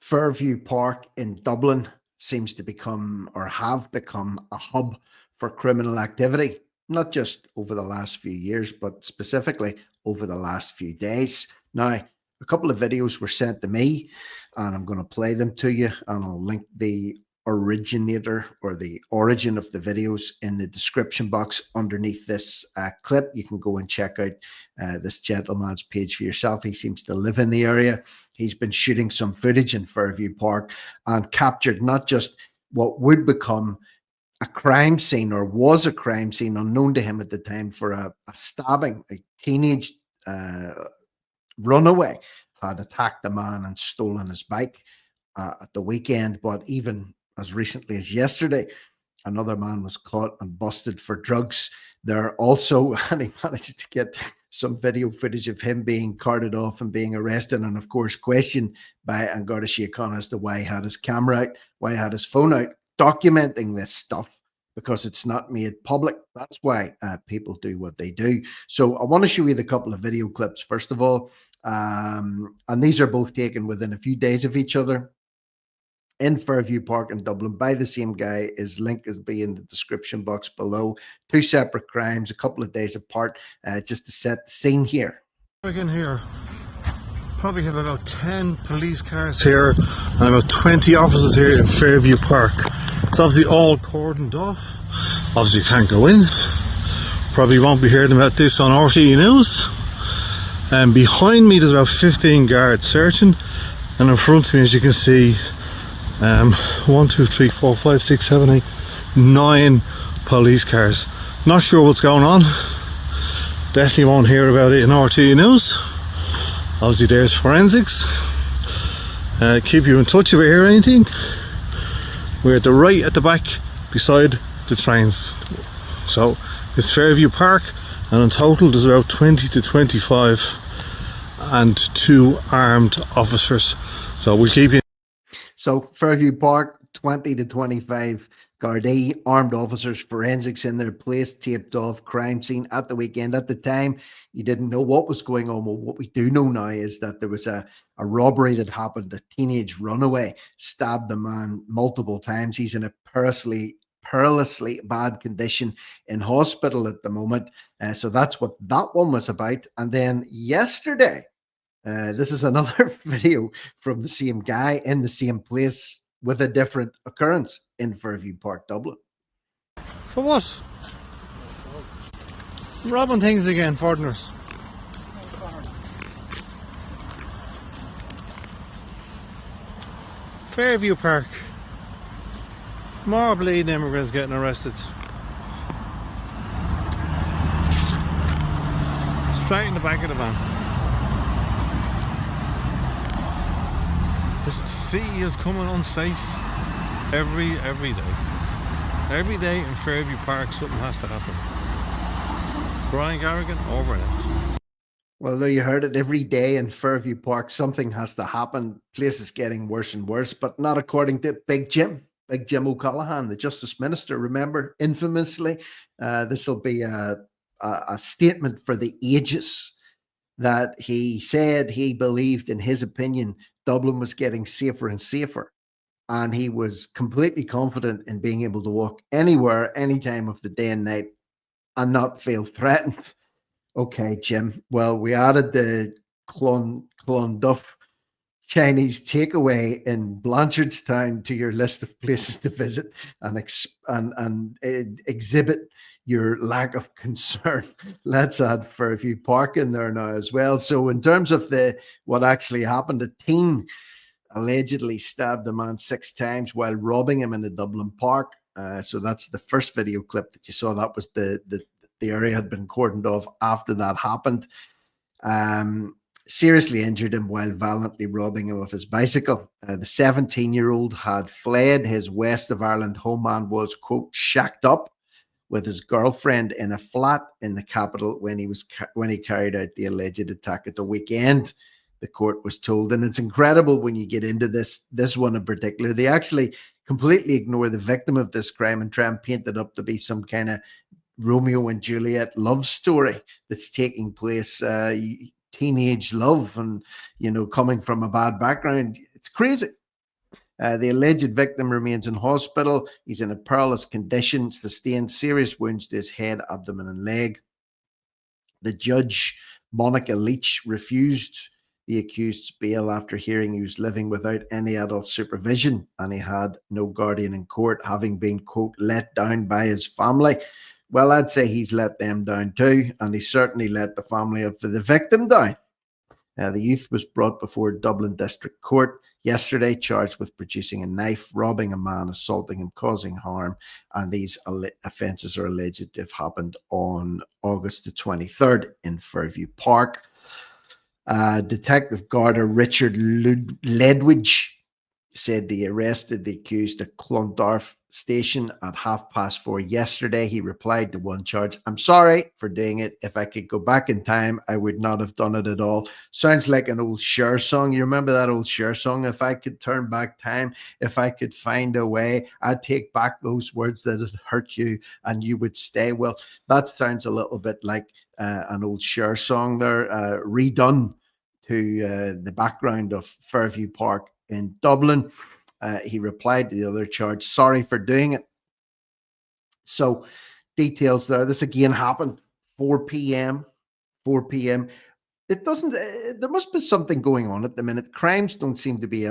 Fairview Park in Dublin seems to become or have become a hub for criminal activity, not just over the last few years, but specifically over the last few days. Now, a couple of videos were sent to me, and I'm going to play them to you, and I'll link the originator or the origin of the videos in the description box underneath this clip. You can go and check out this gentleman's page for yourself. He seems to live in the area. He's been shooting some footage in Fairview Park and captured not just what would become a crime scene or was a crime scene unknown to him at the time for a stabbing. A teenage runaway had attacked a man and stolen his bike at the weekend, but even as recently as yesterday, another man was caught and busted for drugs there also, and he managed to get some video footage of him being carted off and being arrested, and of course questioned by Garda Síochána as to why he had his camera out, why he had his phone out, documenting this stuff because it's not made public. That's why people do what they do. So I want to show you the couple of video clips first of all, and these are both taken within a few days of each other in Fairview Park in Dublin by the same guy. His link is be in the description box below. Two separate crimes, a couple of days apart, just to set the scene here. Again here, probably have about 10 police cars here and about 20 officers here in Fairview Park. It's obviously all cordoned off. Obviously you can't go in. Probably won't be hearing about this on RTE News. And behind me there's about 15 guards searching, and in front of me, as you can see, 1, 2, 3, 4, 5, 6, 7, 8, 9 police cars. Not sure what's going on. Definitely won't hear about it in RTE News. Obviously there's forensics. Keep you in touch if I hear anything. We're right at the back beside the trains. So it's Fairview Park, and in total there's about 20 to 25 and 2 armed officers. So we'll keep you. So Fairview Park, 20 to 25 Gardaí, armed officers, forensics in their place, taped off, crime scene at the weekend. At the time, you didn't know what was going on. Well, what we do know now is that there was a robbery that happened. A teenage runaway stabbed the man multiple times. He's in a perilously bad condition in hospital at the moment. So that's what that one was about. And then yesterday, this is another video from the same guy in the same place with a different occurrence in Fairview Park, Dublin. For what? Robbing things again, foreigners. Fairview Park. More bleeding immigrants getting arrested. Straight in the back of the van. The city is coming unsafe every day. Every day in Fairview Park something has to happen. Brian Garrigan, over and out. Well, there you heard it. Every day in Fairview Park something has to happen. Place is getting worse and worse, but not according to Big Jim O'Callaghan, the Justice Minister. Remember, infamously, this will be a statement for the ages, that he said he believed, in his opinion, Dublin was getting safer and safer. And he was completely confident in being able to walk anywhere, any time of the day and night and not feel threatened. Okay, Jim. Well, we added the Clonduff Chinese takeaway in Blanchardstown to your list of places to visit and exhibit your lack of concern. Let's add Fairview Park in there now as well. So in terms of what actually happened, a teen allegedly stabbed a man 6 times while robbing him in the Dublin Park. So that's the first video clip that you saw. That was the area had been cordoned off after that happened. Seriously injured him while violently robbing him of his bicycle. The 17-year-old had fled his West of Ireland home and was, quote, shacked up with his girlfriend in a flat in the capital when he carried out the alleged attack at the weekend, the court was told. And it's incredible when you get into this one in particular. They actually completely ignore the victim of this crime and try and paint it up to be some kind of Romeo and Juliet love story that's taking place, teenage love, and coming from a bad background. It's crazy. The alleged victim remains in hospital. He's in a perilous condition, sustained serious wounds to his head, abdomen, and leg. The judge, Monica Leach, refused the accused's bail after hearing he was living without any adult supervision and he had no guardian in court, having been, quote, let down by his family. Well, I'd say he's let them down too, and he certainly let the family of the victim down. The youth was brought before Dublin District Court yesterday, charged with producing a knife, robbing a man, assaulting him, causing harm, and these offences are alleged to have happened on August the 23rd in Fairview Park. Detective Garda Richard Ledwidge said they arrested the accused at Clontarf station at 4:30 yesterday. He replied to one charge, "I'm sorry for doing it. If I could go back in time, I would not have done it at all." Sounds like an old Cher song. You remember that old Cher song? If I could turn back time, if I could find a way, I'd take back those words that had hurt you and you would stay. Well, that sounds a little bit like an old Cher song there, redone to the background of Fairview Park in Dublin. He replied to the other charge, "Sorry for doing it." So details there. This again happened 4 p.m. 4 p.m. It doesn't. There must be something going on at the minute. Crimes don't seem to be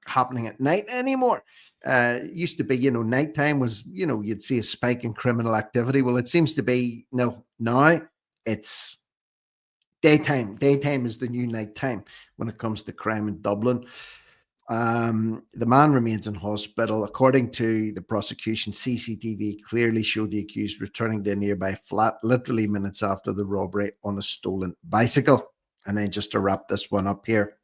happening at night anymore. It used to be, nighttime was, you'd see a spike in criminal activity. Well, it seems to be no. Now it's daytime. Daytime is the new nighttime when it comes to crime in Dublin. The man remains in hospital. According to the prosecution, CCTV clearly showed the accused returning to a nearby flat literally minutes after the robbery on a stolen bicycle. And then just to wrap this one up here,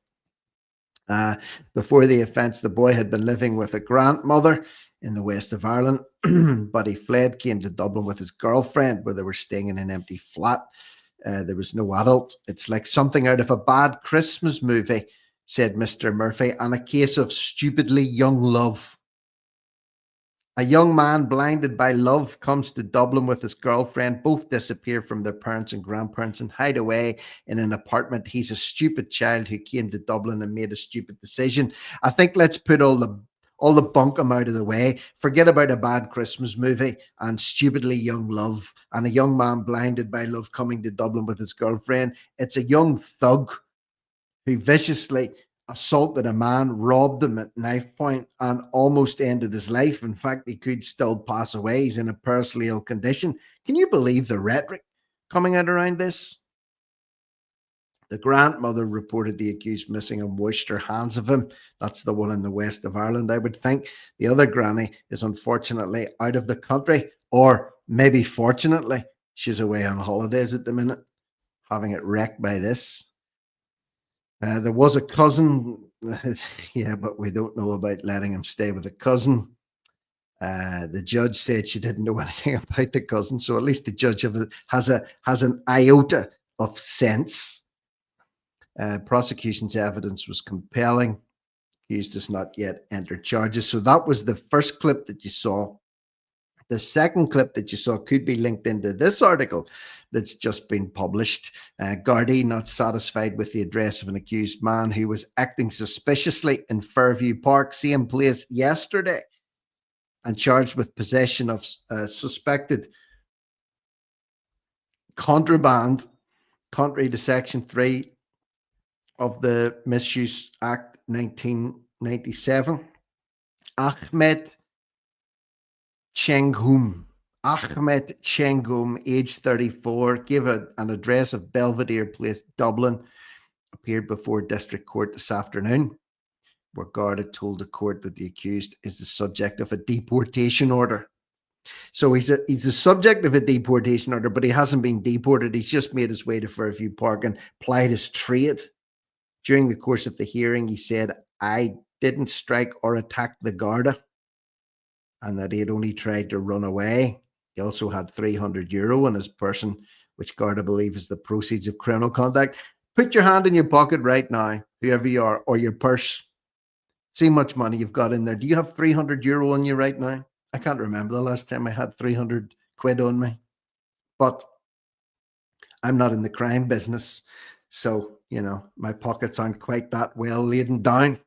before the offence, the boy had been living with a grandmother in the west of Ireland, but he fled, came to Dublin with his girlfriend, where they were staying in an empty flat. There was no adult. It's like something out of a bad Christmas movie, said Mr. Murphy, and a case of stupidly young love. A young man blinded by love comes to Dublin with his girlfriend. Both disappear from their parents and grandparents and hide away in an apartment. He's a stupid child who came to Dublin and made a stupid decision. I think let's put all the bunkum out of the way. Forget about a bad Christmas movie and stupidly young love and a young man blinded by love coming to Dublin with his girlfriend. It's a young thug who viciously assaulted a man, robbed him at knife point, and almost ended his life. In fact, he could still pass away. He's in a personally ill condition. Can you believe the rhetoric coming out around this? The grandmother reported the accused missing and washed her hands of him. That's the one in the west of Ireland, I would think. The other granny is unfortunately out of the country, or maybe fortunately, she's away on holidays at the minute, having it wrecked by this. There was a cousin, yeah, but we don't know about letting him stay with a cousin. The judge said she didn't know anything about the cousin, so at least the judge has an iota of sense. Prosecution's evidence was compelling. Accused has not yet entered charges. So that was the first clip that you saw. The second clip that you saw could be linked into this article that's just been published. Gardaí not satisfied with the address of an accused man who was acting suspiciously in Fairview Park, same place yesterday, and charged with possession of suspected contraband, contrary to Section 3 of the Misuse Act 1997. Ahmed Chenghoum, aged 34, gave an address of Belvedere Place, Dublin, appeared before District Court this afternoon, where Garda told the court that the accused is the subject of a deportation order. So he's the subject of a deportation order, but he hasn't been deported. He's just made his way to Fairview Park and plied his trade. During the course of the hearing, he said, "I didn't strike or attack the Garda," and that he had only tried to run away. He also had €300 in his person, which Garda believe is the proceeds of criminal conduct. Put your hand in your pocket right now, whoever you are, or your purse. See how much money you've got in there. Do you have €300 on you right now? I can't remember the last time I had 300 quid on me. But I'm not in the crime business. So, my pockets aren't quite that well laden down.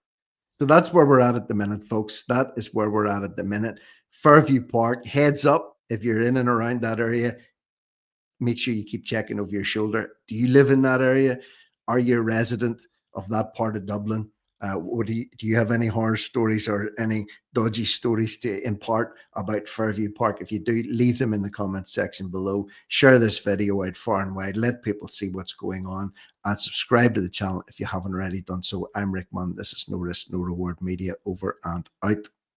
So that's where we're at the minute, folks. That is where we're at the minute. Fairview Park, heads up if you're in and around that area. Make sure you keep checking over your shoulder. Do you live in that area? Are you a resident of that part of Dublin? Do you have any horror stories or any dodgy stories to impart about Fairview Park? If you do, leave them in the comments section below. Share this video out far and wide. Let people see what's going on, and subscribe to the channel if you haven't already done so. I'm Rick Munn. This is No Risk, No Reward Media, over and out.